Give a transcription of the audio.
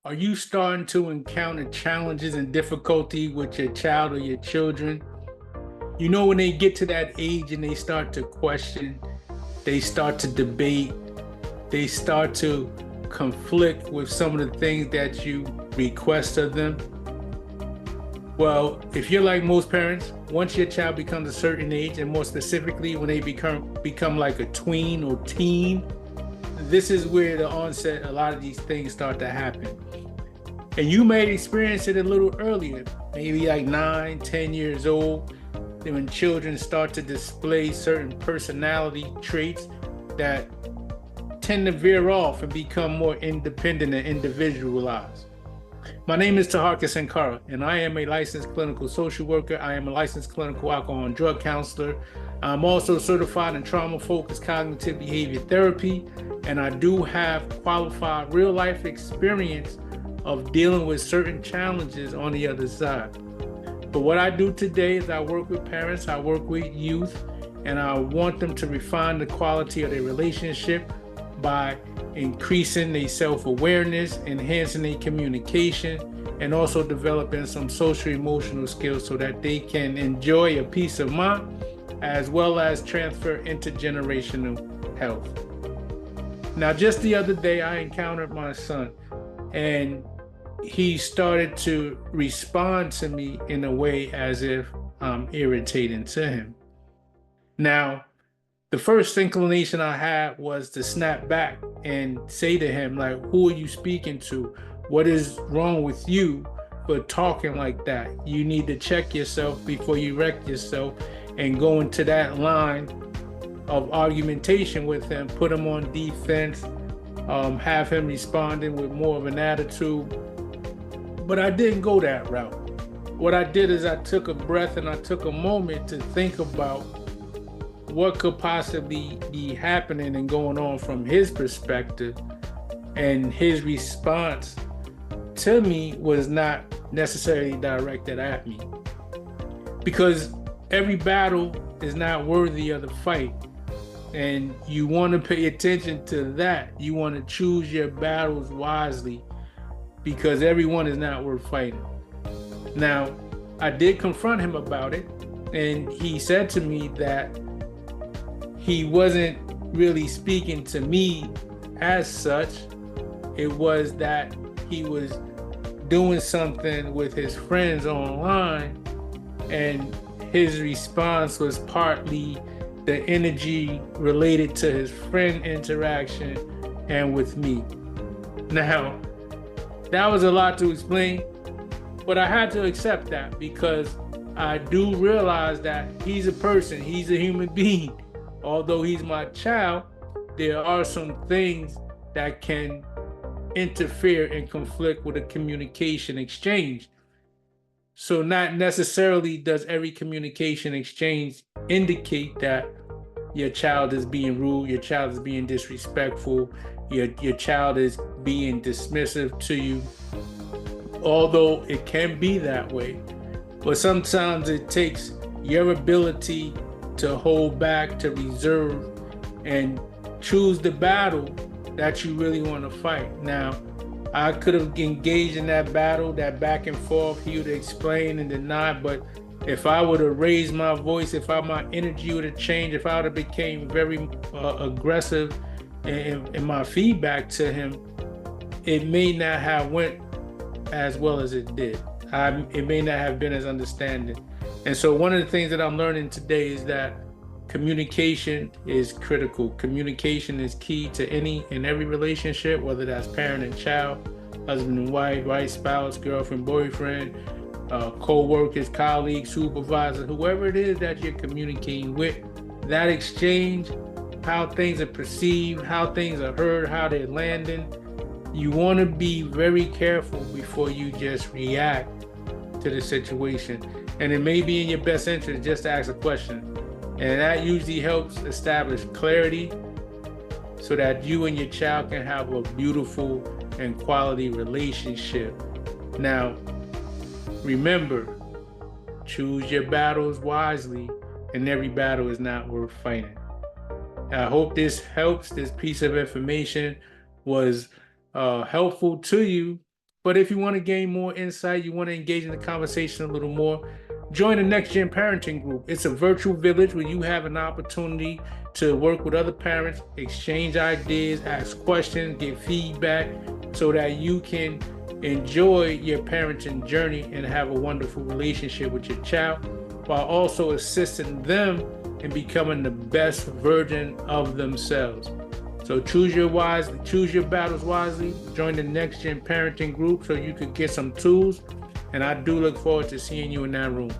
Are you starting to encounter challenges and difficulty with your child or your children? You know, when they get to that age and they start to question, they start to debate, they start to conflict with some of the things that you request of them. Well, if you're like most parents, once your child becomes a certain age, and more specifically when they become like a tween or teen, this is where the onset a lot of these things start to happen. And you may experience it a little earlier, maybe like 9, 10 years old, when children start to display certain personality traits that tend to veer off and become more independent and individualized. My name is Taharka Sankara, and I am a licensed clinical social worker. I am a licensed clinical alcohol and drug counselor. I'm also certified in trauma-focused cognitive behavior therapy, and I do have qualified real-life experience of dealing with certain challenges on the other side. But what I do today is I work with parents, I work with youth, and I want them to refine the quality of their relationship by increasing their self-awareness, enhancing their communication, and also developing some social emotional skills so that they can enjoy a peace of mind as well as transfer intergenerational health. Now, just the other day, I encountered my son, and he started to respond to me in a way as if I'm irritating to him. Now, the first inclination I had was to snap back and say to him, like, who are you speaking to? What is wrong with you for talking like that? You need to check yourself before you wreck yourself, and go into that line of argumentation with him, put him on defense, have him responding with more of an attitude. But I didn't go that route. What I did is I took a breath and I took a moment to think about what could possibly be happening and going on from his perspective. And his response to me was not necessarily directed at me, because every battle is not worthy of the fight. And you want to pay attention to that. You want to choose your battles wisely, because everyone is not worth fighting. Now, I did confront him about it, and he said to me that he wasn't really speaking to me as such. It was that he was doing something with his friends online, and his response was partly the energy related to his friend interaction and with me. Now, that was a lot to explain, but I had to accept that because I do realize that he's a person, he's a human being. Although he's my child, there are some things that can interfere and conflict with a communication exchange. So not necessarily does every communication exchange indicate that your child is being rude, your child is being disrespectful, your child is being dismissive to you, although it can be that way. But sometimes it takes your ability to hold back, to reserve, and choose the battle that you really want to fight. Now, I could have engaged in that battle, that back and forth. He would explain and deny, but if I would have raised my voice, if my energy would have changed, if I would have became very aggressive in my feedback to him, it may not have went as well as it did. It may not have been as understanding. And so one of the things that I'm learning today is that communication is critical. Communication is key to any and every relationship, whether that's parent and child, husband and wife, right, spouse, girlfriend, boyfriend, co-workers, colleagues, supervisor, whoever it is that you're communicating with. That exchange, how things are perceived, how things are heard, how they're landing, you want to be very careful before you just react to the situation. And it may be in your best interest just to ask a question. And that usually helps establish clarity so that you and your child can have a beautiful and quality relationship. Now, remember, choose your battles wisely, and every battle is not worth fighting. I hope this helps. This piece of information was helpful to you. But if you want to gain more insight, you want to engage in the conversation a little more, join the Next Gen Parenting Group. It's a virtual village where you have an opportunity to work with other parents, exchange ideas, ask questions, get feedback, so that you can enjoy your parenting journey and have a wonderful relationship with your child, while also assisting them in becoming the best version of themselves. So choose your battles wisely. Join the Next Gen Parenting Group so you could get some tools. And I do look forward to seeing you in that room.